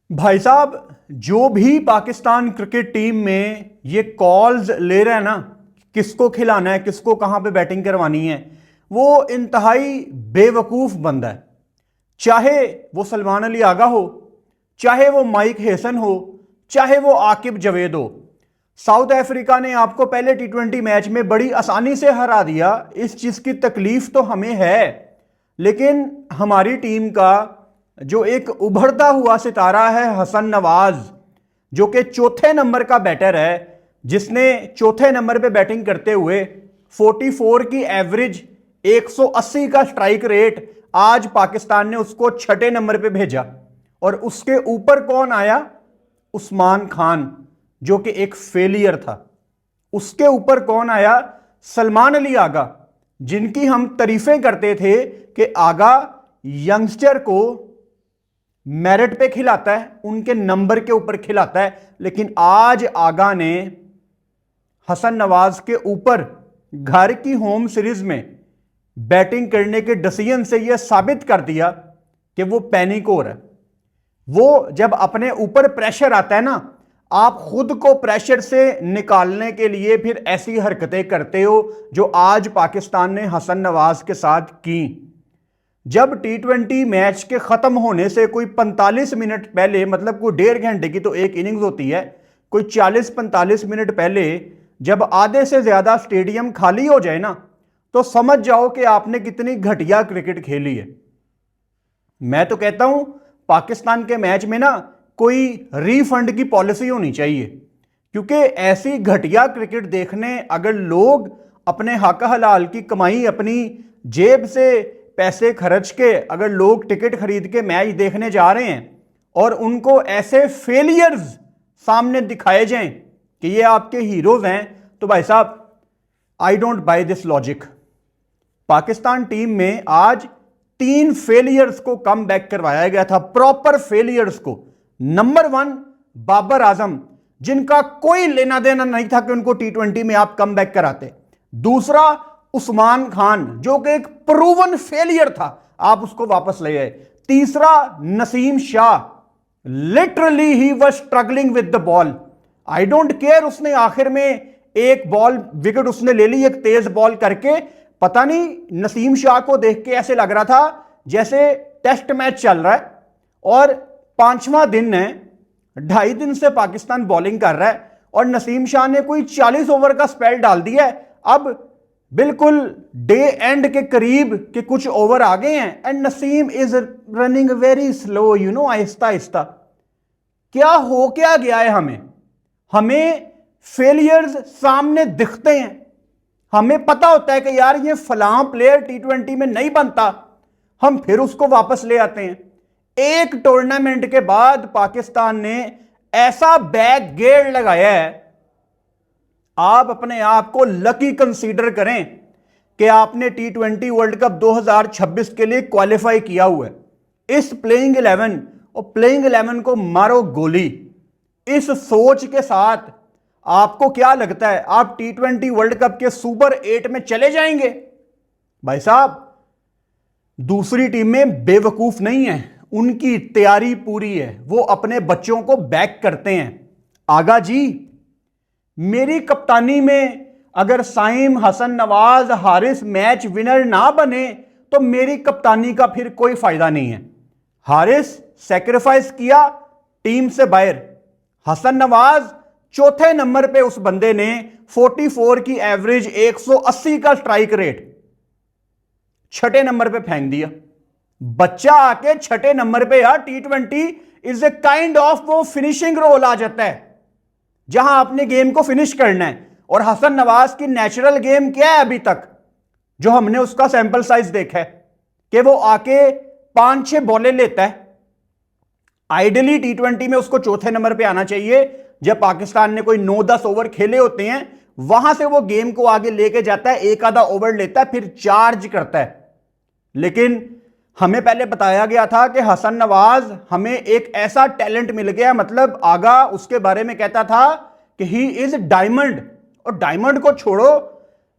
भाई साहब, जो भी पाकिस्तान क्रिकेट टीम में ये कॉल्स ले रहे हैं ना, किसको खिलाना है, किसको कहां पे बैटिंग करवानी है, वो इंतहाई बेवकूफ बंदा है। चाहे वो सलमान अली आगा हो, चाहे वो माइक हेसन हो, चाहे वो आकिब जवेद हो। साउथ अफ्रीका ने आपको पहले टी20 मैच में बड़ी आसानी से हरा दिया। इस चीज की तकलीफ तो हमें है, लेकिन हमारी टीम का जो एक उभरता हुआ सितारा है हसन नवाज, जो कि चौथे नंबर का बैटर है, जिसने चौथे नंबर पे बैटिंग करते हुए 44 की एवरेज, 180 का स्ट्राइक रेट, आज पाकिस्तान ने उसको छठे नंबर पे भेजा। और उसके ऊपर कौन आया? उस्मान खान, जो कि एक फेलियर था। उसके ऊपर कौन आया? सलमान अली आगा, जिनकी हम तारीफें करते थे कि आगा यंगस्टर को मेरिट पे खिलाता है, उनके नंबर के ऊपर खिलाता है। लेकिन आज आगा ने हसन नवाज के ऊपर घर की होम सीरीज में बैटिंग करने के डिसीजन से यह साबित कर दिया कि वो पैनिक हो रहा है। वो जब अपने ऊपर प्रेशर आता है ना, आप खुद को प्रेशर से निकालने के लिए फिर ऐसी हरकतें करते हो जो आज पाकिस्तान ने हसन नवाज के साथ की। जब टी20 मैच के खत्म होने से कोई 45 मिनट पहले, मतलब कोई 1.5 घंटे की तो एक इनिंग्स होती है, कोई 40-45 मिनट पहले जब आधे से ज्यादा स्टेडियम खाली हो जाए ना, तो समझ जाओ कि आपने कितनी घटिया क्रिकेट खेली है। मैं तो कहता हूं पाकिस्तान के मैच में ना कोई रिफंड की पॉलिसी होनी चाहिए, क्योंकि ऐसी घटिया क्रिकेट देखने अगर लोग अपने हक हलाल की कमाई, अपनी जेब से पैसे खर्च के अगर लोग टिकट खरीद के मैच देखने जा रहे हैं और उनको ऐसे फेलियर्स सामने दिखाए जाएं कि ये आपके हीरोज हैं, तो भाई साहब, I don't by this logic. Pakistan team में आज 3 फेलियर्स को कम बैक करवाया गया था, प्रॉपर फेलियर्स को। नंबर 1 बाबर आजम, जिनका कोई लेना देना नहीं था कि उनको टी20 में आप कम बैक कराते। दूसरा उस्मान खान, जो कि एक प्रूवन फेलियर था, आप उसको वापस ले आए। तीसरा Naseem Shah, literally he was struggling with the ball. I don't care, उसने आखिर में एक बॉल विकेट उसने ले ली, एक तेज बॉल करके। पता नहीं, नसीम शाह को देख के ऐसे लग रहा था जैसे टेस्ट मैच चल रहा है और 5वां दिन है, 2.5 दिन से पाकिस्तान बॉलिंग कर रहा है और नसीम शाह ने कोई 40 ओवर का स्पेल डाल दिया है। अब बिल्कुल डे एंड के करीब के कुछ ओवर आ गए हैं and Naseem is running very slow, Aahista Aahista. क्या गया है हमें फेलियर्स सामने दिखते हैं, हमें पता होता है कि यार ये फलां प्लेयर टी20 में नहीं बनता, हम फिर उसको वापस ले आते हैं। एक टूर्नामेंट के बाद पाकिस्तान ने ऐसा बैक गेयर लगाया है, आप अपने आप को लकी कंसीडर करें कि आपने टी20 वर्ल्ड कप 2026 के लिए क्वालिफाई किया हुआ है। इस प्लेइंग 11 और प्लेइंग 11 को मारो गोली, इस सोच के साथ आपको क्या लगता है आप टी20 वर्ल्ड कप के सुपर 8 में चले जाएंगे? भाई साहब, दूसरी टीमें बेवकूफ नहीं है, उनकी तैयारी पूरी है, वो अपने बच्चों को बैक करते हैं। आगा जी, मेरी कप्तानी में अगर साइम, हसन नवाज, हारिस मैच विनर ना बने तो मेरी कप्तानी का फिर कोई फायदा नहीं है। हारिस सैक्रिफाइस किया टीम से बाहर, हसन नवाज चौथे नंबर पे उस बंदे ने 44 की एवरेज, 180 का स्ट्राइक रेट, छठे नंबर पे फेंक दिया। बच्चा आके छठे नंबर पे, यार टी20 इज ए काइंड ऑफ वो फिनिशिंग रोल आ जाता है जहां आपने गेम को फिनिश करना है। और हसन नवाज की नेचुरल गेम क्या है अभी तक जो हमने उसका सैंपल साइज देखा है कि वो आके 5-6 बॉलें लेता है। आइडियली टी20 में उसको चौथे नंबर पे आना चाहिए। जब पाकिस्तान ने कोई 9-10 ओवर खेले होते हैं, वहां से वो गेम को आगे लेके जाता है, एक आधा ओवर लेता है, फिर चार्ज करता है। लेकिन हमें पहले बताया गया था कि हसन नवाज, हमें एक ऐसा टैलेंट मिल गया, मतलब आगा उसके बारे में कहता था कि ही इज डायमंड। और डायमंड को छोड़ो,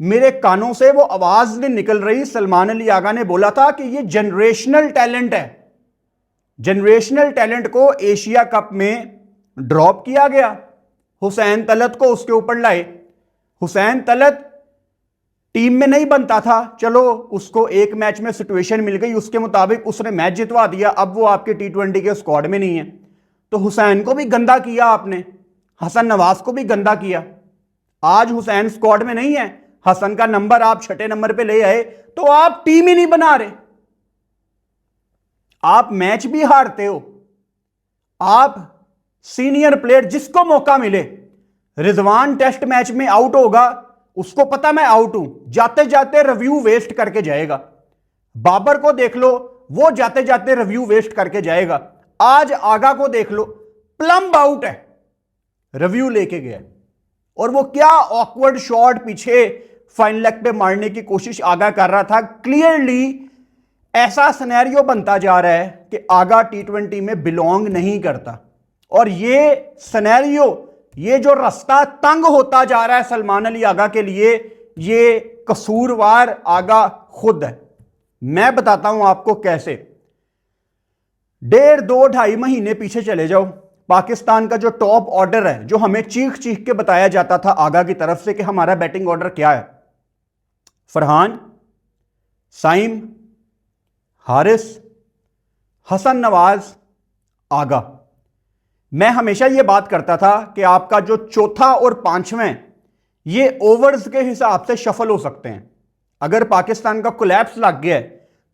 मेरे कानों से वो आवाज नहीं निकल रही, सलमान अली आगा ने बोला था कि ये जनरेशनल टैलेंट है। जनरेशनल टैलेंट को एशिया कप में ड्रॉप किया गया, हुसैन तलत को उसके ऊपर लाए। हुसैन तलत टीम में नहीं बनता था, चलो उसको एक मैच में सिचुएशन मिल गई, उसके मुताबिक उसने मैच जितवा दिया, अब वो आपके T20 के स्क्वाड में नहीं है। तो हुसैन को भी गंदा किया आपने, हसन नवाज को भी गंदा किया। आज हुसैन स्क्वाड में नहीं है, हसन का नंबर आप 6 नंबर पे ले आए, तो आप टीम ही नहीं बना रहे, आप मैच भी हारते हो। आप सीनियर प्लेयर जिसको मौका मिले, रिजवान टेस्ट मैच में आउट होगा, उसको पता मैं आउट हूं, जाते जाते रिव्यू वेस्ट करके जाएगा। बाबर को देख लो, वो जाते जाते रिव्यू वेस्ट करके जाएगा। आज आगा को देख लो, प्लम्ब आउट है, रिव्यू लेके गया, और वो क्या ऑकवर्ड शॉट पीछे फाइन लेग पे मारने की कोशिश आगा कर रहा था। क्लियरली ऐसा सिनेरियो बनता जा रहा है कि आगा T20 में बिलोंग नहीं करता, और ये सिनेरियो, ये जो रास्ता तंग होता जा रहा है सलमान अली आगा के लिए, ये कसूरवार आगा खुद है। मैं बताता हूं आपको कैसे। 1.5, 2, 2.5 महीने पीछे चले जाओ, पाकिस्तान का जो टॉप ऑर्डर है, जो हमें चीख चीख के बताया जाता था आगा की तरफ से कि हमारा बैटिंग ऑर्डर क्या है, फरहान, साइम, हारिस, हसन नवाज, आगा। मैं हमेशा यह बात करता था कि आपका जो चौथा और पांचवें, ये ओवर्स के हिसाब से शफल हो सकते हैं। अगर पाकिस्तान का कोलैप्स लग गया है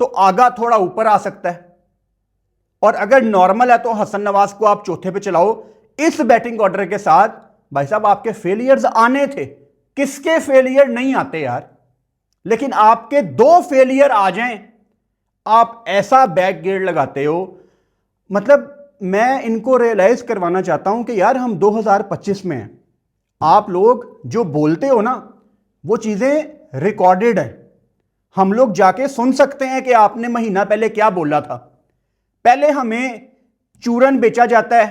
तो आगा थोड़ा ऊपर आ सकता है, और अगर नॉर्मल है तो हसन नवाज को आप चौथे पे चलाओ। इस बैटिंग ऑर्डर के साथ भाई साहब आपके फेलियर्स आने थे, किसके फेलियर नहीं आते यार, लेकिन आपके 2 फेलियर आ जाएं, आप ऐसा बैक गियर लगाते हो। मतलब मैं इनको रियलाइज करवाना चाहता हूं कि यार हम 2025 में हैं, आप लोग जो बोलते हो ना वो चीजें रिकॉर्डेड है, हम लोग जाके सुन सकते हैं कि आपने महीना पहले क्या बोला था। पहले हमें चूरन बेचा जाता है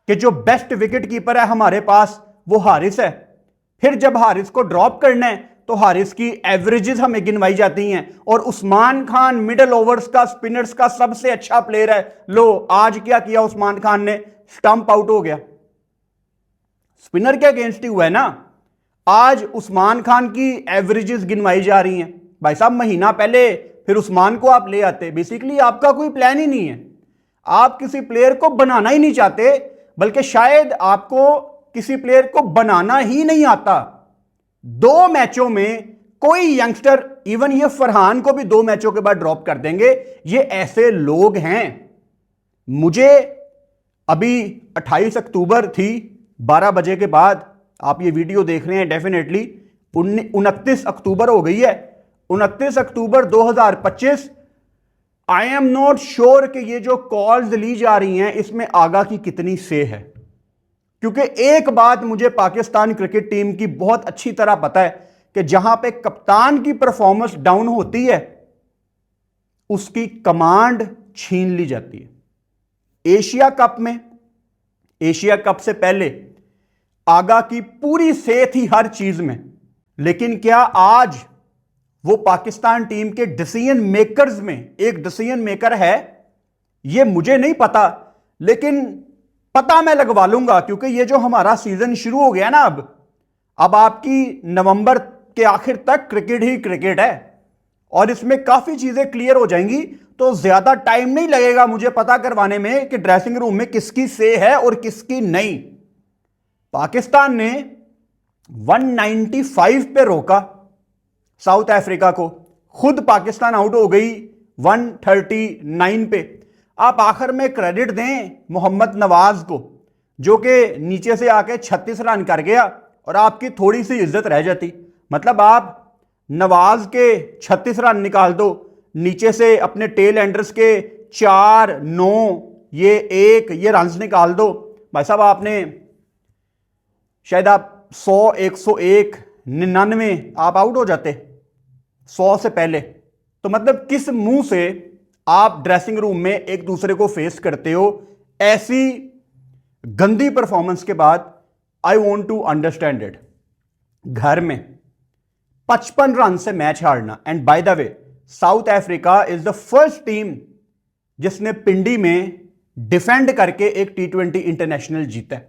कि जो बेस्ट विकेट कीपर है हमारे पास वो हारिस है, फिर जब हारिस को ड्रॉप करना है तो हारिस की एवरेजेस हमें गिनवाई जाती हैं, और उस्मान खान मिडल ओवर्स का, स्पिनर्स का सबसे अच्छा प्लेयर है। लो आज क्या किया उस्मान खान ने, स्टंप आउट हो गया, स्पिनर के अगेंस्ट ही हुआ है ना। आज उस्मान खान की एवरेजेस गिनवाई जा रही हैं। भाई साहब महीना पहले फिर उस्मान को आप ले आते। बेसिकली आपका कोई प्लान ही नहीं है, आप किसी प्लेयर को बनाना ही नहीं चाहते, बल्कि शायद आपको किसी प्लेयर को बनाना ही नहीं आता। 2 मैचों में कोई यंगस्टर, इवन ये फरहान को भी 2 मैचों के बाद ड्रॉप कर देंगे। ये ऐसे लोग हैं। मुझे अभी 28 अक्टूबर थी, 12 बजे के बाद आप ये वीडियो देख रहे हैं, डेफिनेटली 29 अक्टूबर हो गई है, 29 अक्टूबर 2025। आई एम नॉट श्योर कि ये जो कॉल्स ली जा रही हैं इसमें आगा की कितनी से है, क्योंकि एक बात मुझे पाकिस्तान क्रिकेट टीम की बहुत अच्छी तरह पता है कि जहां पे कप्तान की परफॉर्मेंस डाउन होती है उसकी कमांड छीन ली जाती है। एशिया कप में, एशिया कप से पहले आगा की पूरी से थी हर चीज में, लेकिन क्या आज वो पाकिस्तान टीम के डिसीजन मेकर्स में एक डिसीजन मेकर है? ये मुझे नहीं पता, लेकिन पता मैं लगवा लूंगा, क्योंकि ये जो हमारा सीजन शुरू हो गया ना, अब आपकी नवंबर के आखिर तक क्रिकेट ही क्रिकेट है, और इसमें काफी चीजें क्लियर हो जाएंगी। तो ज्यादा टाइम नहीं लगेगा मुझे पता करवाने में कि ड्रेसिंग रूम में किसकी से है और किसकी नहीं। पाकिस्तान ने 195 पे रोका साउथ अफ्रीका को, खुद पाकिस्तान आउट हो गई 139 पे। आप आखिर में क्रेडिट दें मोहम्मद नवाज को, जो कि नीचे से आके 36 रन कर गया और आपकी थोड़ी सी इज्जत रह जाती। मतलब आप नवाज के 36 रन निकाल दो, नीचे से अपने टेल एंडर्स के 4, 9, ये 1 ये रन्स निकाल दो। भाई साहब आपने शायद आप 100, 101, 99 आप आउट हो जाते 100 से पहले। तो मतलब किस मुंह से आप ड्रेसिंग रूम में एक दूसरे को फेस करते हो ऐसी गंदी परफॉर्मेंस के बाद? I want to understand it. घर में 55 रन से मैच हारना, and by the way South Africa is the first team जिसने पिंडी में डिफेंड करके एक T20 इंटरनेशनल जीता है।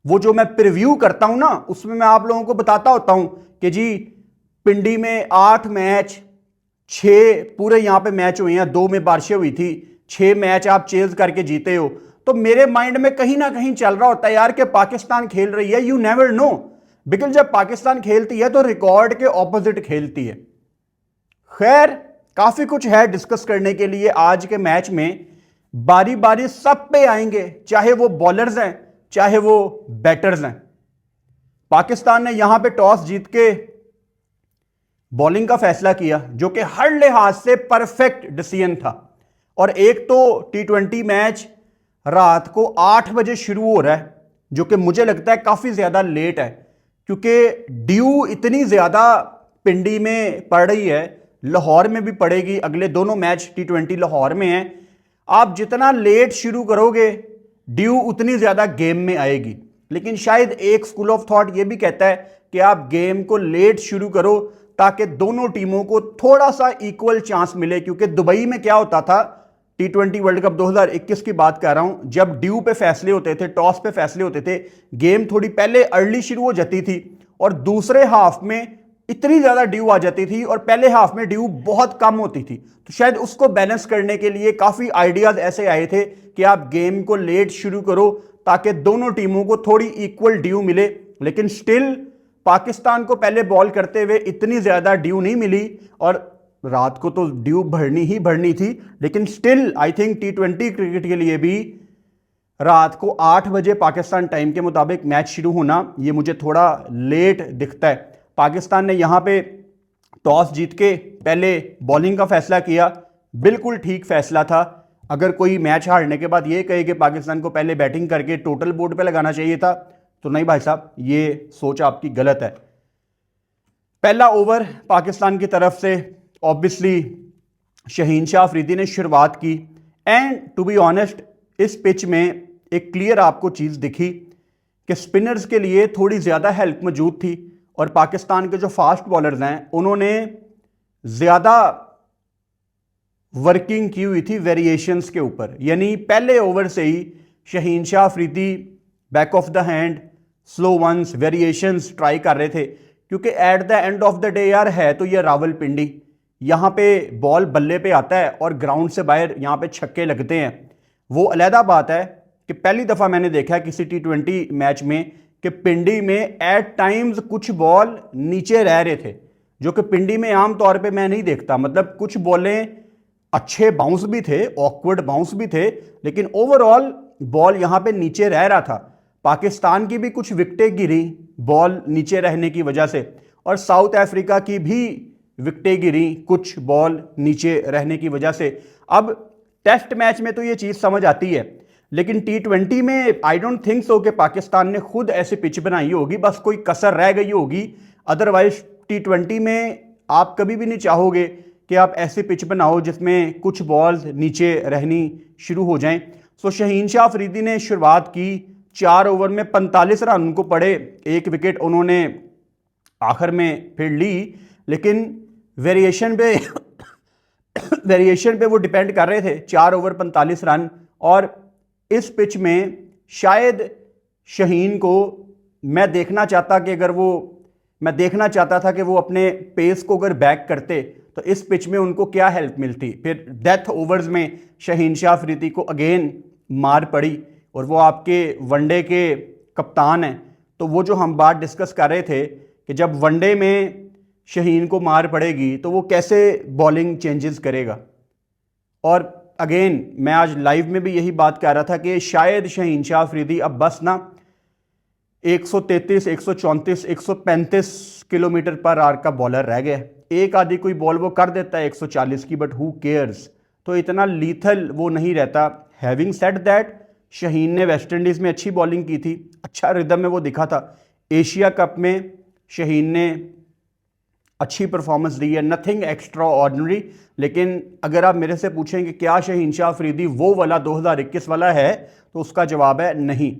वो जो मैं प्रीव्यू करता हूं ना, उसमें मैं आप लोगों को बताता होता हूं कि जी पिंडी में 8 मैच, 6 पूरे यहां पे मैच हुए हैं, 2 में बारिशें हुई थी, 6 मैच आप चेज करके जीते हो। तो मेरे माइंड में कहीं ना कहीं चल रहा होता है यार कि पाकिस्तान खेल रही है, यू नेवर नो, बिकॉज जब पाकिस्तान खेलती है तो रिकॉर्ड के ऑपोजिट खेलती है। खैर काफी कुछ है डिस्कस करने के लिए आज के मैच में, बारी बारी सब पे आएंगे, चाहे वो बॉलर्स हैं चाहे वो बैटर्स हैं। पाकिस्तान ने यहां पे टॉस जीत के बॉलिंग का फैसला किया, जो कि हर लिहाज से परफेक्ट डिसीजन था। और एक तो T20 मैच रात को 8 बजे शुरू हो रहा है, जो कि मुझे लगता है काफी ज्यादा लेट है, क्योंकि ड्यू इतनी ज्यादा पिंडी में पड़ रही है, लाहौर में भी पड़ेगी। अगले दोनों मैच T20 लाहौर में हैं। आप जितना लेट शुरू करोगे ड्यू उतनी ज्यादा गेम में आएगी। लेकिन शायद एक स्कूल ऑफ थॉट यह भी कहता है कि आप गेम को लेट शुरू करो ताकि दोनों टीमों को थोड़ा सा इक्वल चांस मिले। क्योंकि दुबई में क्या होता था, T20 वर्ल्ड कप 2021 की बात कर रहा हूं, जब ड्यू पे फैसले होते थे, टॉस पे फैसले होते थे, गेम थोड़ी पहले अर्ली शुरू हो जाती थी और दूसरे हाफ में इतनी ज्यादा ड्यू आ जाती थी और पहले हाफ में ड्यू बहुत कम होती थी। तो शायद उसको बैलेंस करने के लिए काफी आइडियाज ऐसे आए थे कि आप गेम को लेट शुरू करो ताकि दोनों टीमों को थोड़ी इक्वल ड्यू मिले। लेकिन स्टिल पाकिस्तान को पहले बॉल करते हुए इतनी ज्यादा ड्यू नहीं मिली और रात को तो ड्यू भरनी ही भरनी थी। लेकिन still I think T20 cricket के लिए भी रात को 8 बजे पाकिस्तान टाइम के मुताबिक मैच शुरू होना ये मुझे थोड़ा लेट दिखता है। पाकिस्तान ने यहां पे टॉस जीत के पहले बॉलिंग का फैसला किया, बिल्कुल ठीक फैसला था। अगर कोई मैच हारने के बाद ये कहे कि पाकिस्तान को पहले बैटिंग करके टोटल बोर्ड पे लगाना चाहिए था, तो नहीं भाई साहब, ये सोच आपकी गलत है। पहला ओवर पाकिस्तान की तरफ से ऑब्वियसली शहीन शाह अफरीदी ने शुरुआत की। एंड टू बी ऑनेस्ट, इस पिच में एक क्लियर आपको चीज दिखी कि स्पिनर्स के लिए थोड़ी ज्यादा हेल्प मौजूद थी और पाकिस्तान के जो फास्ट बॉलर्स हैं उन्होंने ज्यादा वर्किंग की हुई थी वेरिएशंस के ऊपर। यानी पहले ओवर से ही Shaheen Shah Afridi back of the hand, slow ones, variations try कर रहे थे। क्योंकि at the end of the day यार है तो ये रावलपिंडी, यहां पे बॉल बल्ले पे आता है और ग्राउंड से बाहर यहां पे छक्के लगते हैं। वो अलहदा बात है कि पहली दफा मैंने देखा है किसी T20 मैच में कि पिंडी में एट टाइम्स कुछ बॉल नीचे रह रहे थे, जो कि पिंडी में आमतौर पे मैं नहीं देखता। मतलब कुछ बॉलें अच्छे बाउंस भी थे, ऑकवर्ड बाउंस भी थे, लेकिन ओवरऑल बॉल यहां पे नीचे रह रहा था। पाकिस्तान की भी कुछ विकेटें गिरी बॉल नीचे रहने की वजह से, और साउथ अफ्रीका की भी विकेटें गिरी कुछ बॉल नीचे रहने की वजह से। अब टेस्ट मैच में तो ये चीज समझ आती है, लेकिन T20 में आई डोंट थिंक सो कि पाकिस्तान ने खुद ऐसी पिच बनाई होगी, बस कोई कसर रह गई होगी। अदरवाइज T20 में आप कभी भी नहीं चाहोगे कि आप ऐसी पिच बनाओ जिसमें कुछ बॉल्स नीचे रहनी शुरू हो जाएं। सो शहीन शाह अफरीदी ने शुरुआत की, 4 ओवर में 45 रन उनको पड़े, 1 विकेट उन्होंने आखिर में फिर ली। लेकिन वेरिएशन पे वो डिपेंड कर रहे थे, 4 ओवर 45 रन। और इस पिच में शायद शहीन को मैं देखना चाहता था कि वो अपने पेस को अगर बैक करते तो इस पिच में उनको क्या हेल्प मिलती। फिर डेथ ओवर्स में शहीन शाह अफरीदी को अगेन मार पड़ी, और वो आपके वनडे के कप्तान हैं। तो वो जो हम बात डिस्कस कर रहे थे कि जब वनडे में शहीन को मार पड़ेगी तो वो कैसे बॉलिंग चेंजेस करेगा। और अगेन मैं आज लाइव में भी यही बात कर रहा था कि शायद शहीन शाह अफरीदी अब बस ना 133, 134, 135 किलोमीटर पर आवर का बॉलर रह गया। एक आधी कोई बॉल वो कर देता है 140 की, बट हु केयर्स। तो इतना लीथल वो नहीं रहता। हैविंग सेड दैट, शहीन ने वेस्ट इंडीज में अच्छी बॉलिंग की थी, अच्छा रिदम में वो दिखा था। एशिया कप में शहीन ने अच्छी परफॉर्मेंस दी है, नथिंग एक्स्ट्रा ऑर्डिनरी। लेकिन अगर आप मेरे से पूछें कि क्या शहीन शाह अफरीदी वो वाला 2021 वाला है, तो उसका जवाब है नहीं।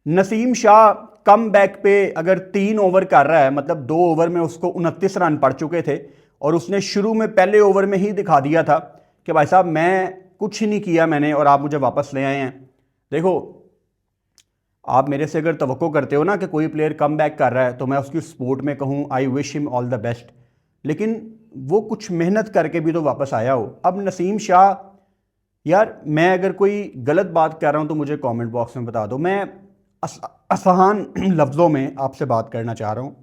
नसीम शाह कम बैक पे अगर 3 ओवर कर रहा है, मतलब 2 ओवर में उसको 29 रन पड़ चुके थे, और उसने शुरू में पहले ओवर में ही दिखा दिया था कि भाई साहब मैं कुछ नहीं किया मैंने और आप मुझे वापस ले आए हैं। देखो, आप मेरे से अगर तवक्को करते हो ना कि कोई प्लेयर कम बैक कर रहा है तो मैं उसकी सपोर्ट में कहूँ I wish him all the best, लेकिन वो कुछ मेहनत करके भी तो वापस आया हो। अब नसीम शाह, यार मैं अगर कोई गलत बात कर रहा हूँ तो मुझे कमेंट बॉक्स में बता दो। मैं आसान लफ्ज़ों में आपसे बात करना चाह रहा हूँ।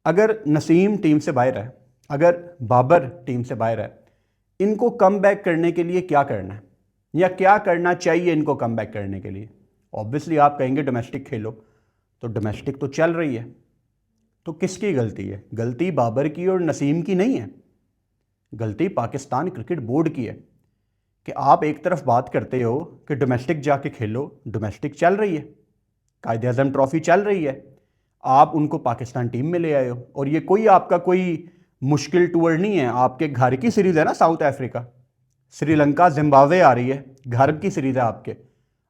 अगर नसीम टीम से बाहर है, अगर बाबर टीम से बाहर है, इनको कम बैक करने के लिए क्या करना है या क्या करना चाहिए इनको कम बैक करने के लिए? ऑब्वियसली आप कहेंगे डोमेस्टिक खेलो, तो डोमेस्टिक तो चल रही है, तो किसकी गलती है? गलती बाबर की और नसीम की नहीं है, गलती पाकिस्तान क्रिकेट बोर्ड की है कि आप एक तरफ बात करते हो कि डोमेस्टिक जाके खेलो, डोमेस्टिक चल रही है, कायदे आज़म ट्रॉफी चल रही है, आप उनको पाकिस्तान टीम में ले आए हो और ये कोई आपका कोई मुश्किल टूर नहीं है। आपके घर की सीरीज़ है ना, साउथ अफ्रीका, श्रीलंका, जिम्बाब्वे आ रही है, घर की सीरीज़ है आपके,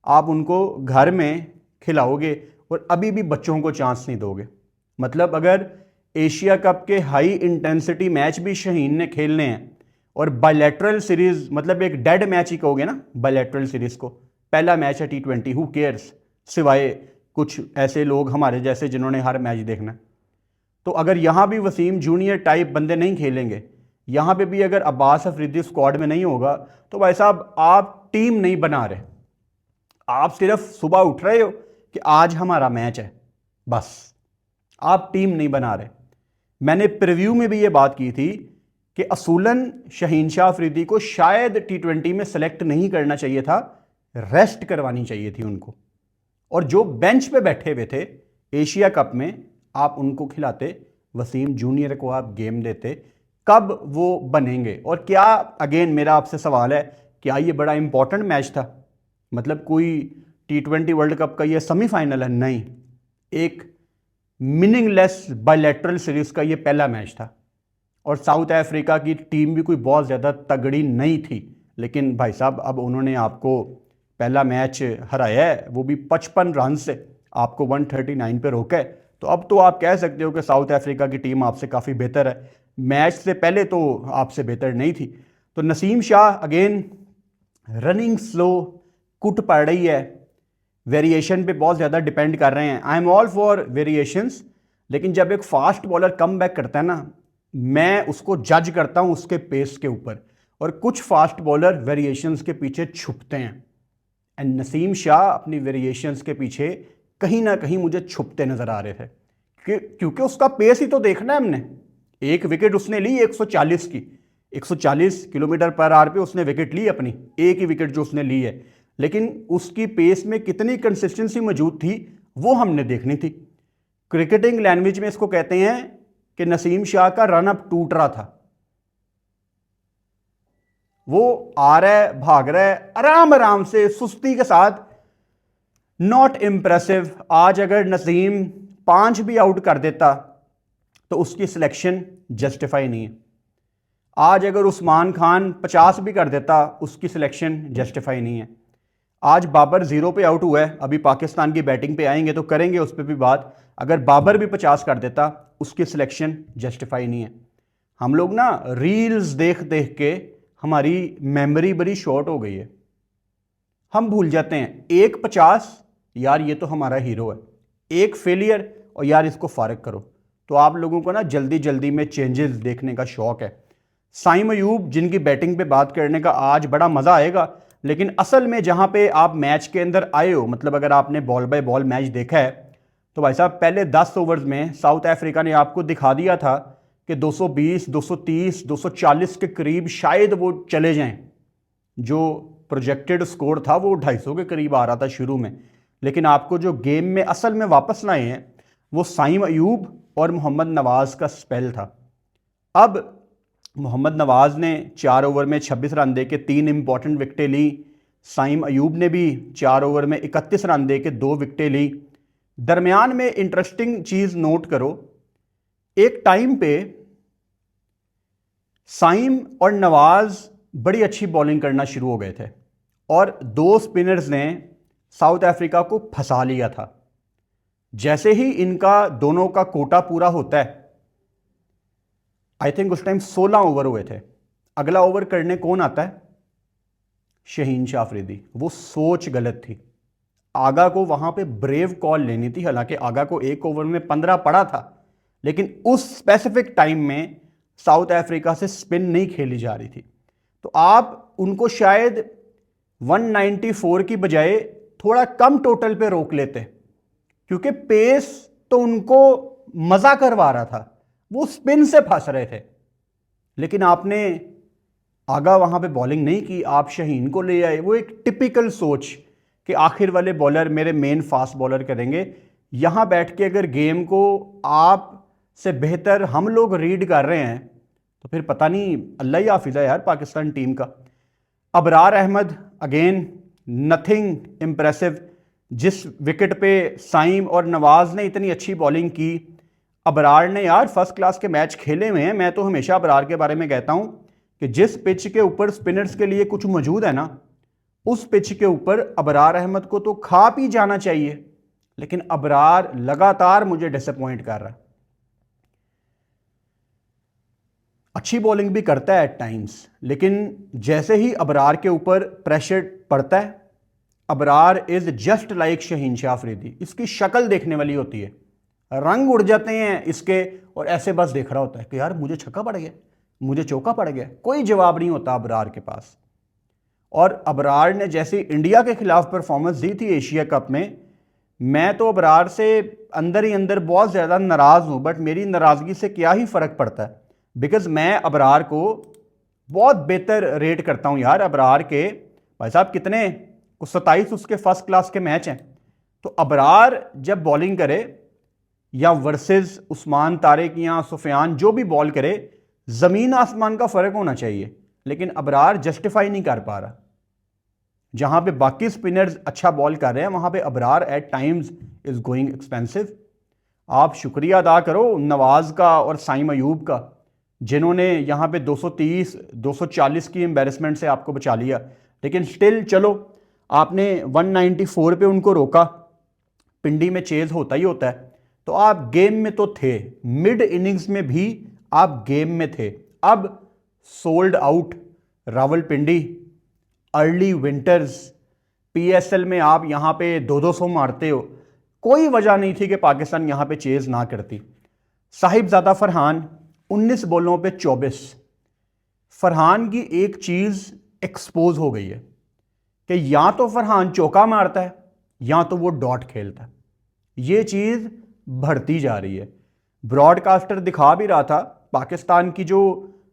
आप उनको घर में खिलाओगे और अभी भी बच्चों को चांस नहीं दोगे। मतलब अगर एशिया कप के हाई इंटेंसिटी मैच भी शाहीन ने खेलने हैं और बायलैटरल सीरीज, मतलब एक डेड मैच ही कहोगे ना बायलैटरल सीरीज को, पहला मैच है T20, हु केयर्स, सिवाय कुछ ऐसे लोग हमारे जैसे जिन्होंने हर मैच देखना है। तो अगर यहाँ भी वसीम जूनियर टाइप बंदे नहीं खेलेंगे, यहाँ पे भी अगर अब्बास अफरीदी स्क्वाड में नहीं होगा, तो भाई साहब आप टीम नहीं बना रहे, आप सिर्फ सुबह उठ रहे हो कि आज हमारा मैच है, बस आप टीम नहीं बना रहे। मैंने प्रीव्यू में भी ये बात की थी कि असूलन शाहीन शाह अफरीदी को शायद T20 में सेलेक्ट नहीं करना चाहिए था, रेस्ट करवानी चाहिए थी उनको, और जो बेंच पे बैठे हुए थे एशिया कप में आप उनको खिलाते, वसीम जूनियर को आप गेम देते, कब वो बनेंगे? और क्या, अगेन मेरा आपसे सवाल है, क्या ये बड़ा इंपॉर्टेंट मैच था? मतलब कोई T20 वर्ल्ड कप का ये सेमीफाइनल है? नहीं, एक मीनिंगलेस बायलैटरल सीरीज का ये पहला मैच था और साउथ अफ्रीका की टीम भी कोई बहुत ज़्यादा तगड़ी नहीं थी, लेकिन भाई साहब अब उन्होंने आपको पहला मैच हराया है, वो भी 55 रन से, आपको 139 पे रोका है। तो अब तो आप कह सकते हो कि साउथ अफ्रीका की टीम आपसे काफ़ी बेहतर है, मैच से पहले तो आपसे बेहतर नहीं थी। तो Naseem Shah again running slow, कुट पड़ रही है, वेरिएशन पे बहुत ज़्यादा डिपेंड कर रहे हैं। I am all for variations, लेकिन जब एक फास्ट बॉलर कम बैक करता है ना, मैं उसको जज करता हूं उसके पेस के ऊपर, और कुछ फास्ट बॉलर वेरिएशंस के पीछे छुपते हैं, एंड नसीम शाह अपनी वेरिएशंस के पीछे कहीं ना कहीं मुझे छुपते नजर आ रहे थे, क्योंकि उसका पेस ही तो देखना है हमने। एक विकेट उसने ली 140 की, 140 किलोमीटर पर आवर पे उसने विकेट ली अपनी, एक ही विकेट जो उसने ली है, लेकिन उसकी पेस में कितनी कंसिस्टेंसी मौजूद थी वो हमने देखनी थी। क्रिकेटिंग लैंग्वेज में इसको कहते हैं कि नसीम शाह का रन अप टूट रहा था, वो आ रहा है, भाग रहा है आराम आराम से, सुस्ती के साथ, नॉट इंप्रेसिव। आज अगर नसीम 5 भी आउट कर देता तो उसकी सिलेक्शन जस्टिफाई नहीं है। आज अगर उस्मान खान 50 भी कर देता उसकी सिलेक्शन जस्टिफाई नहीं है। आज बाबर 0 पे आउट हुआ है, अभी पाकिस्तान की बैटिंग पे आएंगे तो करेंगे उस पर भी बात, अगर बाबर भी 50 कर देता उसकी सिलेक्शन जस्टिफाई नहीं है। हम लोग ना रील्स देख देख के हमारी मेमोरी बड़ी शॉर्ट हो गई है, हम भूल जाते हैं एक 50, यार ये तो हमारा हीरो है, एक फेलियर और यार इसको फारिग करो। तो आप लोगों को ना जल्दी जल्दी में चेंजेस देखने का शौक है। साइम अयूब जिनकी बैटिंग पे बात करने का आज बड़ा मज़ा आएगा, लेकिन असल में जहां पे आप मैच के अंदर आए हो, मतलब अगर आपने बॉल बाय बॉल मैच देखा है तो भाई साहब पहले 10 ओवर्स में साउथ अफ्रीका ने आपको दिखा दिया था कि 220, 230, 240 के करीब शायद वो चले जाएं। जो प्रोजेक्टेड स्कोर था वो 250 के करीब आ रहा था शुरू में, लेकिन आपको जो गेम में असल में वापस लाए हैं वो साइम अयूब और मोहम्मद नवाज का स्पेल था। अब मोहम्मद नवाज ने 4 ओवर में 26 रन दे के 3 इंपॉर्टेंट विकेटें ली, साइम अयूब ने भी 4 ओवर में 31 रन दे के 2 विकेटें ली। दरमियान में इंटरेस्टिंग चीज़ नोट करो, एक टाइम पे साइम और नवाज बड़ी अच्छी बॉलिंग करना शुरू हो गए थे और 2 स्पिनर्स ने साउथ अफ्रीका को फंसा लिया था। जैसे ही इनका दोनों का कोटा पूरा होता है, आई थिंक उस टाइम 16 ओवर हुए थे, अगला ओवर करने कौन आता है? शहीन शाह अफरीदी, वो सोच गलत थी। आगा को वहां पे ब्रेव कॉल लेनी थी। हालांकि आगा को एक ओवर में 15 पड़ा था, लेकिन उस स्पेसिफिक टाइम में साउथ अफ्रीका से स्पिन नहीं खेली जा रही थी। तो आप उनको शायद 194 की बजाय थोड़ा कम टोटल पे रोक लेते, क्योंकि पेस तो उनको मजा करवा रहा था, वो स्पिन से फंस रहे थे। लेकिन आपने आगा वहां पे बॉलिंग नहीं की, आप शहीन को ले आए। वो एक टिपिकल सोच कि आखिर वाले बॉलर मेरे मेन फास्ट बॉलर करेंगे। यहां बैठ के अगर गेम को आप से बेहतर हम लोग रीड कर रहे हैं तो फिर पता नहीं, अल्लाह ही हाफिज़ है यार पाकिस्तान टीम का। Abrar Ahmed again nothing impressive. जिस विकेट पे साइम और नवाज ने इतनी अच्छी बॉलिंग की, अबरार ने यार फर्स्ट क्लास के मैच खेले हुए हैं। मैं तो हमेशा अबरार के बारे में कहता हूं कि जिस पिच के ऊपर स्पिनर्स के लिए कुछ मौजूद है ना, उस पिच के ऊपर अबरार अहमद को तो खा पी जाना चाहिए। लेकिन अबरार लगातार मुझे डिसअपॉइंट कर रहा है। अच्छी बॉलिंग भी करता है एट टाइम्स, लेकिन जैसे ही अबरार के ऊपर प्रेशर पड़ता है, Abrar is just like Shaheen Shah Afridi. इसकी शक्ल देखने वाली होती है, रंग उड़ जाते हैं इसके, और ऐसे बस देख रहा होता है कि यार मुझे छक्का पड़ गया, मुझे चौका पड़ गया। कोई जवाब नहीं होता अबरार के पास। और अबरार ने जैसे इंडिया के खिलाफ परफॉर्मेंस दी थी एशिया कप में, मैं तो अबरार से अंदर ही अंदर बहुत ज़्यादा नाराज़ हूँ। बट मेरी नाराज़गी से क्या ही फ़र्क पड़ता है, बिकॉज मैं अबरार को बहुत बेहतर रेट करता हूँ यार। अबरार के भाई साहब कितने 27 उसके फर्स्ट क्लास के मैच हैं। तो अबरार जब बॉलिंग करे, या वर्सेस उस्मान तारिक या सुफियान, जो भी बॉल करे, ज़मीन आसमान का फ़र्क होना चाहिए। लेकिन अबरार जस्टिफाई नहीं कर पा रहा। जहां पे बाकी स्पिनर्स अच्छा बॉल कर रहे हैं, वहां पे Abrar at times is going expensive. आप शुक्रिया अदा करो नवाज का और साइम अयूब का, जिन्होंने यहां पे 230 240 की एम्बेरसमेंट से आपको बचा लिया। लेकिन स्टिल चलो, आपने 194 पे उनको रोका। पिंडी में चेज होता ही होता है। तो आप गेम में तो थे, मिड इनिंग्स में भी आप गेम में थे। अब sold out Rawalpindi, early winters, PSL में आप यहां पे 200 मारते हो। कोई वजह नहीं थी कि पाकिस्तान यहां पे चेज ना करती। साहिबजादा फरहान 19 बॉलों पे 24। फरहान की एक चीज एक्सपोज हो गई है कि या तो फरहान चौका मारता है या तो वो डॉट खेलता है। ये चीज बढ़ती जा रही है। ब्रॉडकास्टर दिखा भी रहा था, पाकिस्तान की जो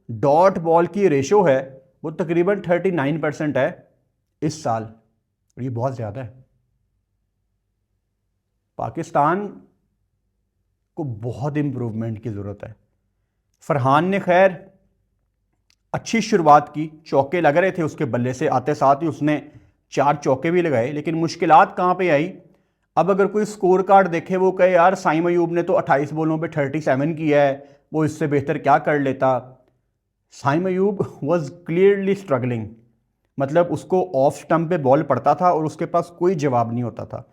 डॉट बॉल की रेशो है वो तकरीबन 39% है इस साल, और ये बहुत ज़्यादा है। पाकिस्तान को बहुत इंप्रूवमेंट की ज़रूरत है। फरहान ने खैर अच्छी शुरुआत की, चौके लग रहे थे उसके बल्ले से, आते साथ ही उसने 4 चौके भी लगाए। लेकिन मुश्किलात कहाँ पे आई? अब अगर कोई स्कोर कार्ड देखे, वो कहे यार साइम अयूब ने तो 28 बॉलों पे 37 किया है, वो इससे बेहतर क्या कर लेता। Saim Ayub was clearly struggling. मतलब उसको ऑफ स्टंप पे बॉल पड़ता था और उसके पास कोई जवाब नहीं होता था।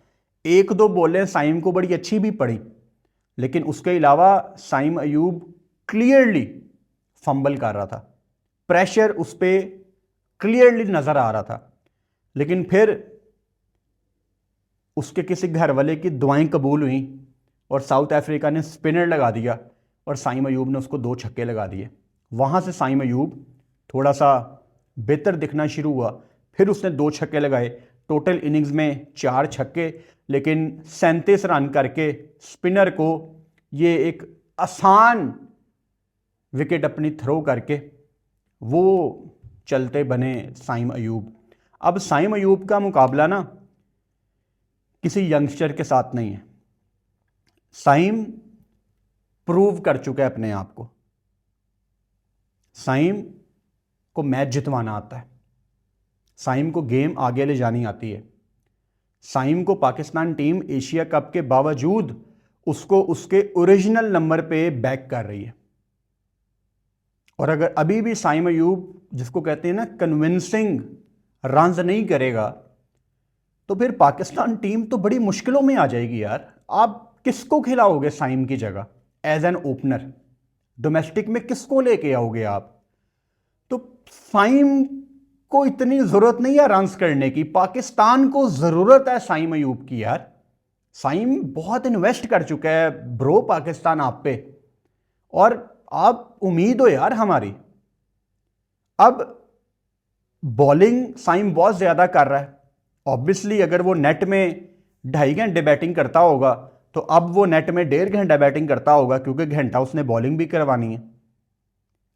1-2 बॉलें साइम को बड़ी अच्छी भी पड़ी, लेकिन उसके अलावा साइम अयूब क्लियरली फंबल कर रहा था। प्रेशर उस पर क्लियरली नजर आ रहा था। लेकिन फिर उसके किसी घर वाले की दुआएं कबूल हुई और साउथ अफ्रीका ने स्पिनर लगा दिया और साइम अयूब ने उसको 2 छक्के लगा दिए। वहां से साइम अयूब थोड़ा सा बेहतर दिखना शुरू हुआ। फिर उसने 2 छक्के लगाए, टोटल इनिंग्स में 4 छक्के। लेकिन 37 रन करके स्पिनर को ये एक आसान विकेट अपनी थ्रो करके वो चलते बने साइम अयूब। अब साइम अयूब का मुकाबला ना किसी यंगस्टर के साथ नहीं है। साइम प्रूव कर चुका है अपने आप को। साइम को मैच जितवाना आता है, साइम को गेम आगे ले जानी आती है। साइम को पाकिस्तान टीम एशिया कप के बावजूद उसको उसके ओरिजिनल नंबर पे बैक कर रही है। और अगर अभी भी साइम अयूब, जिसको कहते हैं ना कन्विंसिंग रन्स, नहीं करेगा तो फिर पाकिस्तान टीम तो बड़ी मुश्किलों में आ जाएगी यार। आप किसको खिलाओगे साइम की जगह एज एन ओपनर? डोमेस्टिक में किसको लेके आओगे आप? तो साइम को इतनी जरूरत नहीं है रन्स करने की, पाकिस्तान को जरूरत है साइम अयूब की यार। साइम बहुत इन्वेस्ट कर चुका है ब्रो पाकिस्तान आप पे, और आप उम्मीद हो यार हमारी। अब बॉलिंग साइम बहुत ज्यादा कर रहा है, ऑब्वियसली अगर वो नेट में 2.5 घंटे बैटिंग करता होगा तो अब वो नेट में 1.5 घंटा बैटिंग करता होगा, क्योंकि घंटा उसने बॉलिंग भी करवानी है।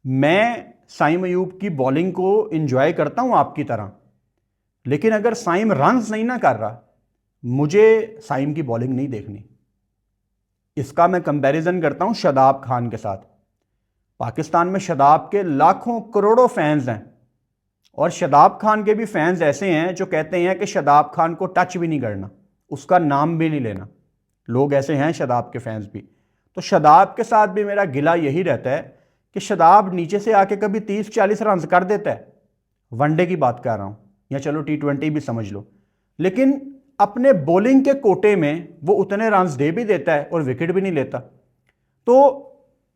मैं साइम अयूब की बॉलिंग को एंजॉय करता हूं आपकी तरह, लेकिन अगर साइम रन्स नहीं ना कर रहा, मुझे साइम की बॉलिंग नहीं देखनी। इसका मैं कंपैरिजन करता हूं शादाब खान के साथ। पाकिस्तान में शादाब के लाखों करोड़ों फैंस हैं, और शादाब खान के भी फैंस ऐसे हैं जो कहते हैं कि शादाब खान को टच भी नहीं करना, उसका नाम भी नहीं लेना। लोग ऐसे हैं शादाब के फैंस भी। तो शादाब के साथ भी मेरा गिला यही रहता है कि शादाब नीचे से आके कभी 30-40 रन कर देता है, वनडे की बात कर रहा हूं, या चलो T20 भी समझ लो, लेकिन अपने बॉलिंग के कोटे में वो उतने रन दे भी देता है और विकेट भी नहीं लेता। तो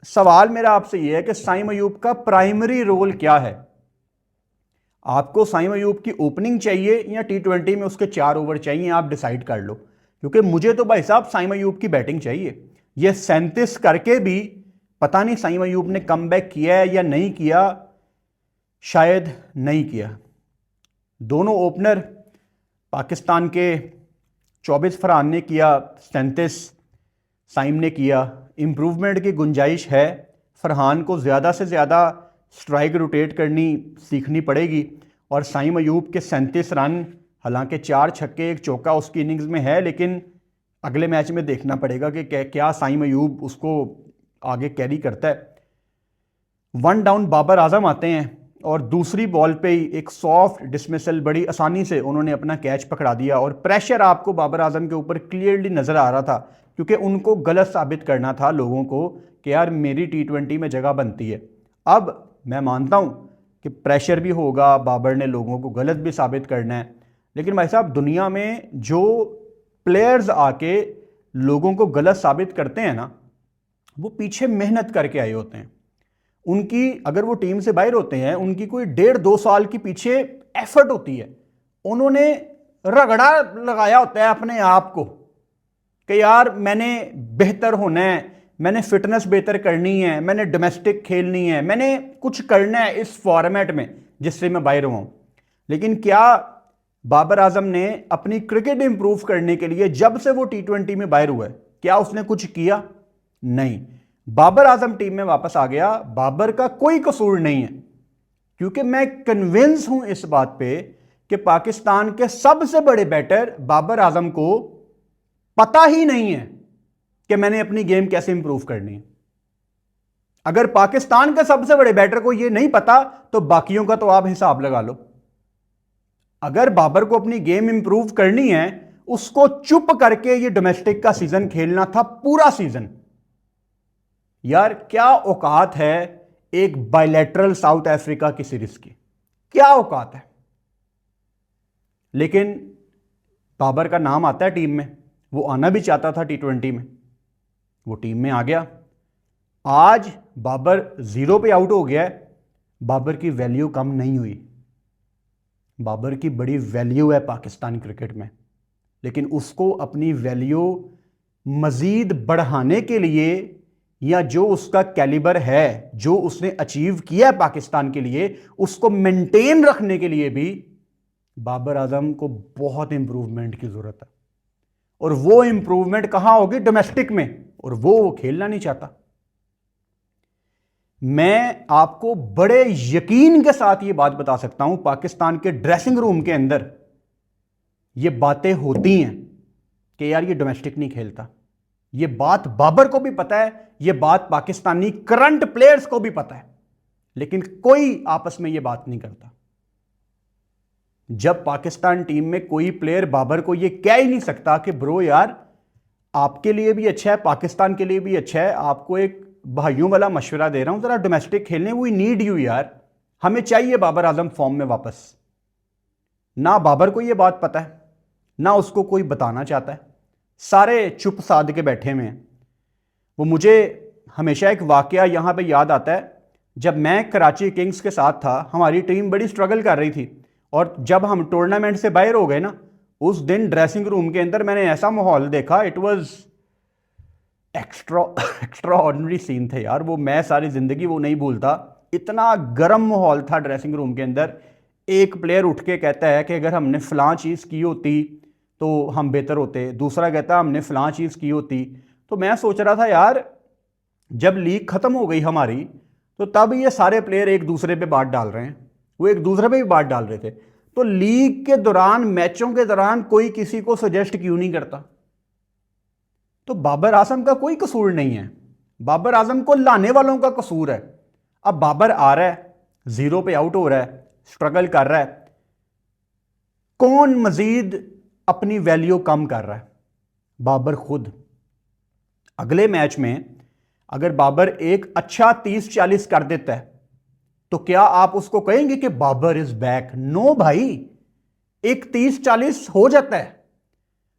सवाल मेरा आपसे यह है कि साइम अयूब का प्राइमरी रोल क्या है? आपको साइम अयूब की ओपनिंग चाहिए या T20 में उसके 4 ओवर चाहिए? आप डिसाइड कर लो, क्योंकि मुझे तो भाई साहब साइम अयूब की बैटिंग चाहिए। ये 37 करके भी पता नहीं साइम अयूब ने कमबैक किया है या नहीं किया, शायद नहीं किया। दोनों ओपनर पाकिस्तान के 24 फरहान ने किया, 37 साइम ने किया। इंप्रूवमेंट की गुंजाइश है, फरहान को ज़्यादा से ज़्यादा स्ट्राइक रोटेट करनी सीखनी पड़ेगी, और साइम अयूब के 37 रन, हालांकि 4 छक्के 1 चौका उसकी इनिंग्स में है, लेकिन अगले मैच में देखना पड़ेगा कि क्या साइम अयूब उसको आगे कैरी करता है। 1 डाउन बाबर आजम आते हैं और दूसरी बॉल पे ही एक सॉफ्ट डिसमिसल, बड़ी आसानी से उन्होंने अपना कैच पकड़ा दिया, और प्रेशर आपको बाबर आजम के ऊपर क्लियरली नज़र आ रहा था, क्योंकि उनको गलत साबित करना था लोगों को कि यार मेरी T20 में जगह बनती है। अब मैं मानता हूं कि प्रेशर भी होगा, बाबर ने लोगों को गलत भी साबित करना है, लेकिन भाई साहब दुनिया में जो प्लेयर्स आके लोगों को गलत साबित करते हैं ना, वो पीछे मेहनत करके आए होते हैं। उनकी, अगर वो टीम से बाहर होते हैं, उनकी कोई 1.5-2 साल की पीछे एफर्ट होती है। उन्होंने रगड़ा लगाया होता है अपने आप को कि यार मैंने बेहतर होना है, मैंने फिटनेस बेहतर करनी है, मैंने डोमेस्टिक खेलनी है, मैंने कुछ करना है इस फॉर्मेट में जिससे मैं बाहर हूं। लेकिन क्या बाबर आजम ने अपनी क्रिकेट इंप्रूव करने के लिए, जब से वो T20 में बाहर हुआ है, क्या उसने कुछ किया? नहीं। बाबर आजम टीम में वापस आ गया, बाबर का कोई कसूर नहीं है, क्योंकि मैं कन्विंस हूं इस बात पे कि पाकिस्तान के सबसे बड़े बैटर बाबर आजम को पता ही नहीं है कि मैंने अपनी गेम कैसे इंप्रूव करनी है। अगर पाकिस्तान के सबसे बड़े बैटर को यह नहीं पता तो बाकियों का तो आप हिसाब लगा लो। अगर बाबर को अपनी गेम इंप्रूव करनी है, उसको चुप करके ये डोमेस्टिक का सीजन खेलना था, पूरा सीजन। यार क्या औकात है एक बायलैटरल साउथ अफ्रीका की सीरीज की, क्या औकात है। लेकिन बाबर का नाम आता है टीम में, वो आना भी चाहता था T20 में, वो टीम में आ गया। आज बाबर 0 पे आउट हो गया है, बाबर की वैल्यू कम नहीं हुई, बाबर की बड़ी वैल्यू है पाकिस्तान क्रिकेट में, लेकिन उसको अपनी वैल्यू मजीद बढ़ाने के लिए, या जो उसका कैलिबर है, जो उसने अचीव किया है पाकिस्तान के लिए, उसको मेंटेन रखने के लिए भी बाबर आजम को बहुत इंप्रूवमेंट की जरूरत है। और वो इंप्रूवमेंट कहां होगी? डोमेस्टिक में, और वो खेलना नहीं चाहता। मैं आपको बड़े यकीन के साथ ये बात बता सकता हूं, पाकिस्तान के ड्रेसिंग रूम के अंदर ये बातें होती हैं कि यार ये डोमेस्टिक नहीं खेलता। ये बात बाबर को भी पता है, ये बात पाकिस्तानी करंट प्लेयर्स को भी पता है, लेकिन कोई आपस में ये बात नहीं करता। जब पाकिस्तान टीम में कोई प्लेयर बाबर को ये कह ही नहीं सकता कि ब्रो यार आपके लिए भी अच्छा है, पाकिस्तान के लिए भी अच्छा है, आपको एक भाइयों वाला मशवरा दे रहा हूं, जरा डोमेस्टिक खेलने, वी नीड यू यार, हमें चाहिए बाबर आजम फॉर्म में वापस। ना बाबर को ये बात पता है, ना उसको कोई बताना चाहता है, सारे चुप साध के बैठे हुए हैं। वो मुझे हमेशा एक वाकया यहां पे याद आता है, जब मैं कराची किंग्स के साथ था, हमारी टीम बड़ी स्ट्रगल कर रही थी, और जब हम टूर्नामेंट से बाहर हो गए ना, उस दिन ड्रेसिंग रूम के अंदर मैंने ऐसा माहौल देखा, it was extraordinary scene थे यार वो। मैं सारी जिंदगी वो नहीं भूलता। इतना गर्म माहौल था ड्रेसिंग रूम के अंदर। एक प्लेयर उठ के कहता है कि अगर हमने फलां चीज़ की होती तो हम बेहतर होते, दूसरा कहता हमने फलां चीज़ की होती। तो मैं सोच रहा था यार, जब लीग खत्म हो गई हमारी, तो तब ये सारे प्लेयर एक दूसरे पे बात डाल रहे हैं, वो एक दूसरे पे भी बात डाल रहे थे। तो लीग के दौरान, मैचों के दौरान कोई किसी को सजेस्ट क्यों नहीं करता? तो बाबर आजम का कोई कसूर नहीं है, बाबर आजम को लाने वालों का कसूर है। अब बाबर आ रहा है, जीरो पे आउट हो रहा है, स्ट्रगल कर रहा है, कौन मजीद अपनी वैल्यू कम कर रहा है? बाबर खुद। अगले मैच में अगर बाबर एक अच्छा 30-40 कर देता है, तो क्या आप उसको कहेंगे कि बाबर इज बैक? नो भाई, एक 30-40 हो जाता है,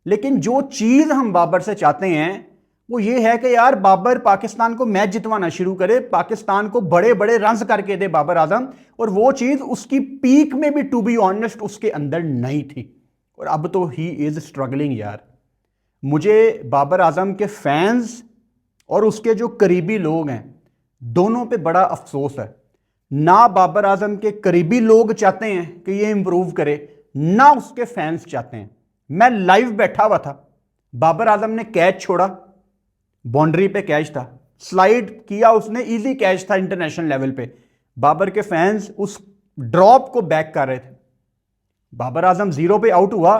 लेकिन जो चीज हम बाबर से चाहते हैं वो ये है कि यार बाबर पाकिस्तान को मैच जितवाना शुरू करे, पाकिस्तान को बड़े बड़े रन्स करके दे बाबर आजम। और वो चीज उसकी पीक में भी, टू बी ऑनेस्ट, उसके अंदर नहीं थी, और अब तो ही इज स्ट्रगलिंग यार। मुझे बाबर आजम के फैंस और उसके जो करीबी लोग हैं, दोनों पे बड़ा अफसोस है। ना बाबर आजम के करीबी लोग चाहते हैं कि ये इंप्रूव करे, ना उसके फैंस चाहते हैं। मैं लाइव बैठा हुआ था, बाबर आजम ने कैच छोड़ा, बाउंड्री पे कैच था, स्लाइड किया उसने, इजी कैच था इंटरनेशनल लेवल पे। बाबर के फैंस उस ड्रॉप को बैक कर रहे थे। बाबर आजम जीरो पे आउट हुआ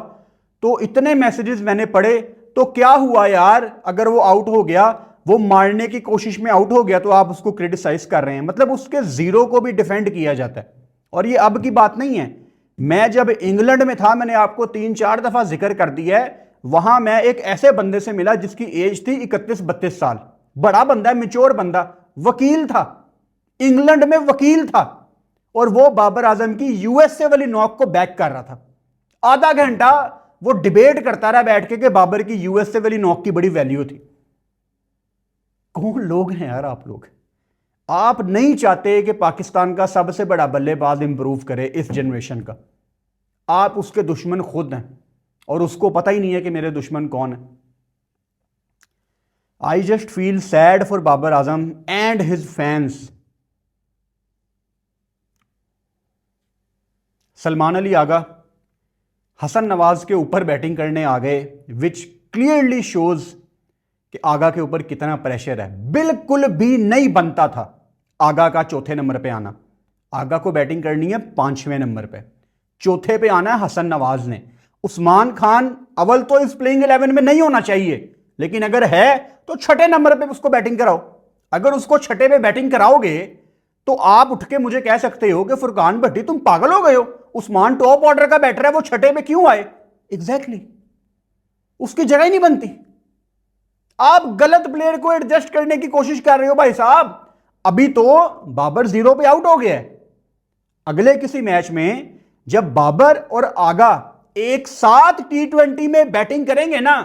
तो इतने मैसेजेस मैंने पढ़े, तो क्या हुआ यार, अगर वो आउट हो गया, वो मारने की कोशिश में आउट हो गया, तो आप उसको क्रिटिसाइज कर रहे हैं। मतलब उसके जीरो को भी डिफेंड किया जाता है। और ये अब की बात नहीं है, मैं जब इंग्लैंड में था, मैंने आपको 3-4 दफा जिक्र कर दिया है, वहां मैं एक ऐसे बंदे से मिला जिसकी एज थी 31-32 साल, बड़ा बंदा, मिच्योर बंदा, वकील था, इंग्लैंड में वकील था, और वो बाबर आजम की यूएसए वाली नॉक को बैक कर रहा था। आधा घंटा वो डिबेट करता रहा बैठ के कि बाबर की यूएसए वाली नॉक की बड़ी वैल्यू थी। कौन लोग हैं यार आप लोग? आप नहीं चाहते कि पाकिस्तान का सबसे बड़ा बल्लेबाज इंप्रूव करे इस जनरेशन का। आप उसके दुश्मन खुद हैं, और उसको पता ही नहीं है कि मेरे दुश्मन कौन है। I just feel sad for Babar Azam and his fans. Salman Ali Agha Hasan Nawaz के ऊपर बैटिंग करने आ गए, विच क्लियरली शोज कि आगा के ऊपर कितना प्रेशर है। बिल्कुल भी नहीं बनता था आगा का चौथे नंबर पे आना। आगा को बैटिंग करनी है 5वें नंबर पे, चौथे पे आना है हसन नवाज ने। उस्मान खान अव्वल तो इस प्लेइंग 11 में नहीं होना चाहिए, लेकिन अगर है तो छठे नंबर पे उसको बैटिंग कराओ। अगर उसको छठे पे बैटिंग कराओगे तो आप उठ के मुझे कह सकते हो कि फुरकान भट्टी तुम पागल हो गए हो, उस्मान टॉप ऑर्डर का बैटर है, वो छठे पे क्यों आए? एग्जैक्टली, उसकी जगह ही नहीं बनती। आप गलत प्लेयर को एडजस्ट करने की कोशिश कर रहे हो भाई साहब। अभी तो बाबर जीरो पे आउट हो गया है। अगले किसी मैच में जब बाबर और आगा एक साथ T20 में बैटिंग करेंगे ना,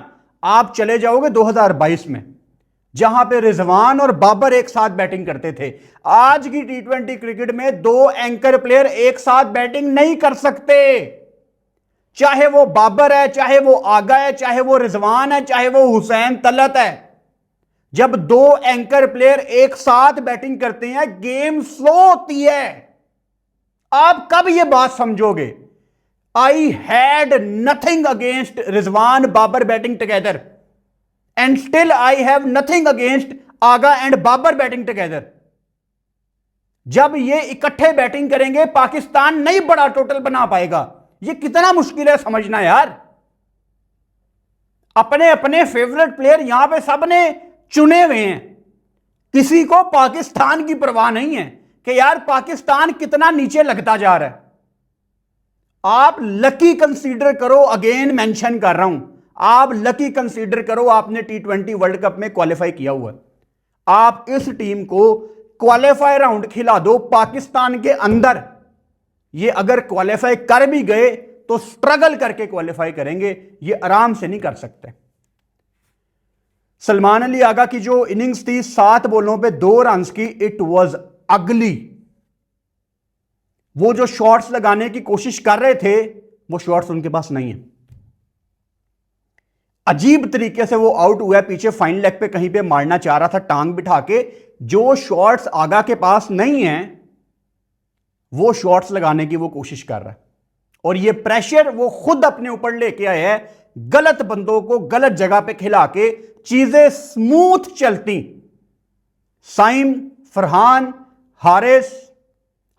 आप चले जाओगे 2022 में, जहां पे रिजवान और बाबर एक साथ बैटिंग करते थे। आज की T20 क्रिकेट में दो एंकर प्लेयर एक साथ बैटिंग नहीं कर सकते, चाहे वो बाबर है, चाहे वो आगा है, चाहे वो रिजवान है, चाहे वो हुसैन तलत है। जब दो एंकर प्लेयर एक साथ बैटिंग करते हैं, गेम स्लो होती है। आप कब यह बात समझोगे? I had nothing against Rizwan Babar batting together, and still I have nothing against Agha and Babar batting together. जब ये इकट्ठे बैटिंग करेंगे, पाकिस्तान नहीं बड़ा टोटल बना पाएगा। ये कितना मुश्किल है समझना यार। अपने अपने फेवरेट प्लेयर यहां पे सबने चुने हुए हैं, किसी को पाकिस्तान की परवाह नहीं है कि यार पाकिस्तान कितना नीचे लगता जा रहा है। आप लकी कंसीडर करो, अगेन मेंशन कर रहा हूं, आप लकी कंसीडर करो आपने T20 वर्ल्ड कप में क्वालिफाई किया हुआ है। आप इस टीम को क्वालिफाई राउंड खिला दो पाकिस्तान के अंदर, ये अगर क्वालिफाई कर भी गए तो स्ट्रगल करके क्वालिफाई करेंगे, ये आराम से नहीं कर सकते। सलमान अली आगा की जो इनिंग्स थी 7 बॉलों पे 2 रन की, इट वाज अगली। वो जो शॉट्स लगाने की कोशिश कर रहे थे वो शॉट्स उनके पास नहीं है। अजीब तरीके से वो आउट हुआ है, पीछे फाइन लेग पे कहीं पे मारना चाह रहा था टांग बिठा के। जो शॉट्स आगा के पास नहीं है वो शॉट्स लगाने की वो कोशिश कर रहा है, और ये प्रेशर वो खुद अपने ऊपर लेके आया है। गलत बंदों को गलत जगह पे खिला के चीजें स्मूथ चलती, साइम, फरहान, हारिस,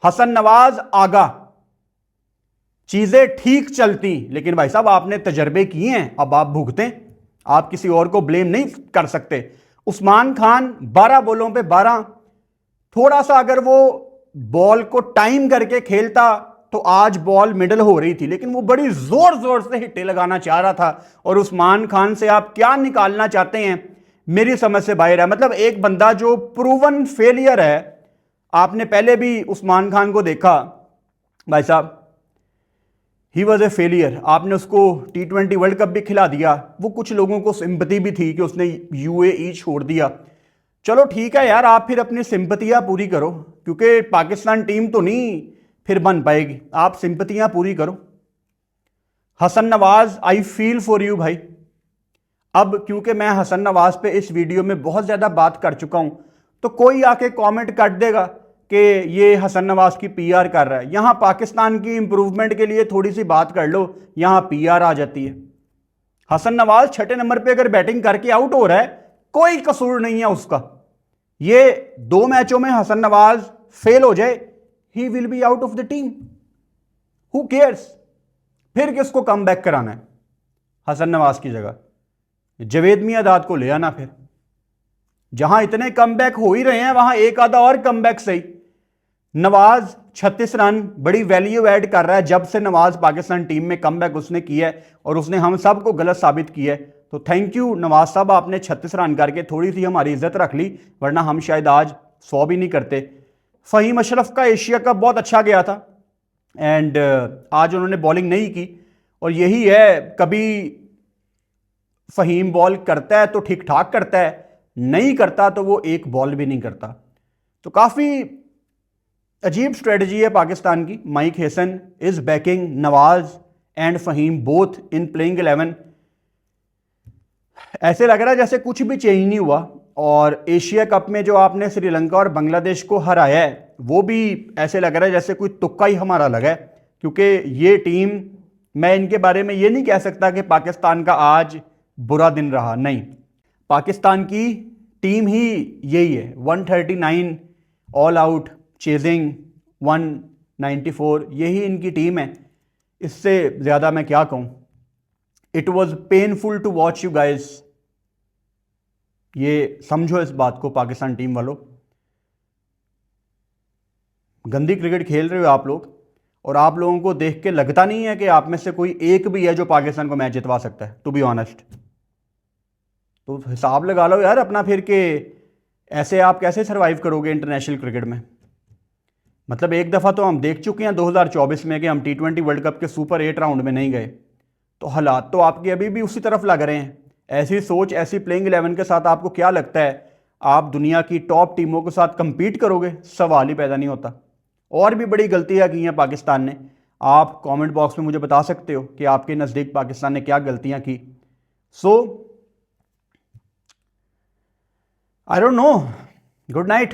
हसन नवाज, आगा, चीजें ठीक चलती। लेकिन भाई साहब आपने तजर्बे किए हैं, अब आप भुगतें, आप किसी और को ब्लेम नहीं कर सकते। उस्मान खान 12 बॉलों पे 12, थोड़ा सा अगर वो बॉल को टाइम करके खेलता तो आज बॉल मिडल हो रही थी, लेकिन वो बड़ी जोर जोर से हिट्टे लगाना चाह रहा था। और उस्मान खान से आप क्या निकालना चाहते हैं मेरी समझ से बाहर है। मतलब एक बंदा जो प्रूवन फेलियर है, आपने पहले भी उस्मान खान को देखा भाई साहब, ही वॉज ए फेलियर। आपने उसको T20 वर्ल्ड कप भी खिला दिया, वो कुछ लोगों को सिंपति भी थी कि उसने UAE छोड़ दिया। चलो ठीक है यार, आप फिर अपनी सिंपतियां पूरी करो, क्योंकि पाकिस्तान टीम तो नहीं फिर बन पाएगी, आप सिंपतियां पूरी करो। Hasan Nawaz, I feel for you भाई। अब क्योंकि मैं हसन नवाज पे इस वीडियो में बहुत ज्यादा बात कर चुका हूं, तो कोई आके कमेंट कर देगा कि ये हसन नवाज की PR कर रहा है। यहां पाकिस्तान की इंप्रूवमेंट के लिए थोड़ी सी बात कर लो, यहां PR आ जाती है। हसन नवाज 6 नंबर पे अगर बैटिंग करके आउट हो रहा है, कोई कसूर नहीं है उसका। ये 2 मैचों में हसन नवाज फेल हो जाए, he will be out of the team, who cares. फिर किसको कम बैक कराना है हसन नवाज की जगह? जवेद मियांदाद को ले आना। फिर जहां इतने कम बैक हो ही रहे हैं वहां एक आधा और कम बैक सही। नवाज 36 रन बड़ी वैल्यू ऐड कर रहा है। जब से नवाज पाकिस्तान टीम में कम बैक उसने किया है और उसने हम सबको गलत साबित किया है, तो थैंक यू नवाज साहब, आपने 36 रन करके थोड़ी सी हमारी इज्जत रख ली, वरना हम शायद आज 100 भी नहीं करते। फ़हीम अशरफ का एशिया कप बहुत अच्छा गया था, एंड आज उन्होंने बॉलिंग नहीं की, और यही है, कभी फ़हीम बॉल करता है तो ठीक ठाक करता है, नहीं करता तो वो एक बॉल भी नहीं करता। तो काफ़ी अजीब स्ट्रेटजी है पाकिस्तान की। Mike Hesson is backing Nawaz and Faheem both in playing 11। ऐसे लग रहा है जैसे कुछ भी चेंज नहीं हुआ, और एशिया कप में जो आपने श्रीलंका और बांग्लादेश को हराया है वो भी ऐसे लग रहा है जैसे कोई तुक्का ही हमारा लगा है, क्योंकि ये टीम, मैं इनके बारे में ये नहीं कह सकता कि पाकिस्तान का आज बुरा दिन रहा, नहीं, पाकिस्तान की टीम ही यही है। 139 ऑल आउट, चेजिंग 194, यही इनकी टीम है। इससे ज़्यादा मैं क्या कहूँ। It was painful to watch you guys. ये समझो इस बात को पाकिस्तान टीम वालों, गंदी क्रिकेट खेल रहे हो आप लोग, और आप लोगों को देख के लगता नहीं है कि आप में से कोई एक भी है जो पाकिस्तान को मैच जितवा सकता है, टू बी ऑनेस्ट। तो हिसाब लगा लो यार अपना फिर के, ऐसे आप कैसे सरवाइव करोगे इंटरनेशनल क्रिकेट में। मतलब एक दफ़ा तो हम देख चुके हैं 2024 में कि हम T20 वर्ल्ड कप के सुपर 8 राउंड में नहीं गए, तो हालात तो आपके अभी भी उसी तरफ लग रहे हैं। ऐसी सोच, ऐसी प्लेइंग 11 के साथ आपको क्या लगता है आप दुनिया की टॉप टीमों के साथ कंपीट करोगे? सवाल ही पैदा नहीं होता। और भी बड़ी गलतियां की हैं पाकिस्तान ने, आप कमेंट बॉक्स में मुझे बता सकते हो कि आपके नज़दीक पाकिस्तान ने क्या गलतियां की। So I don't know, good night.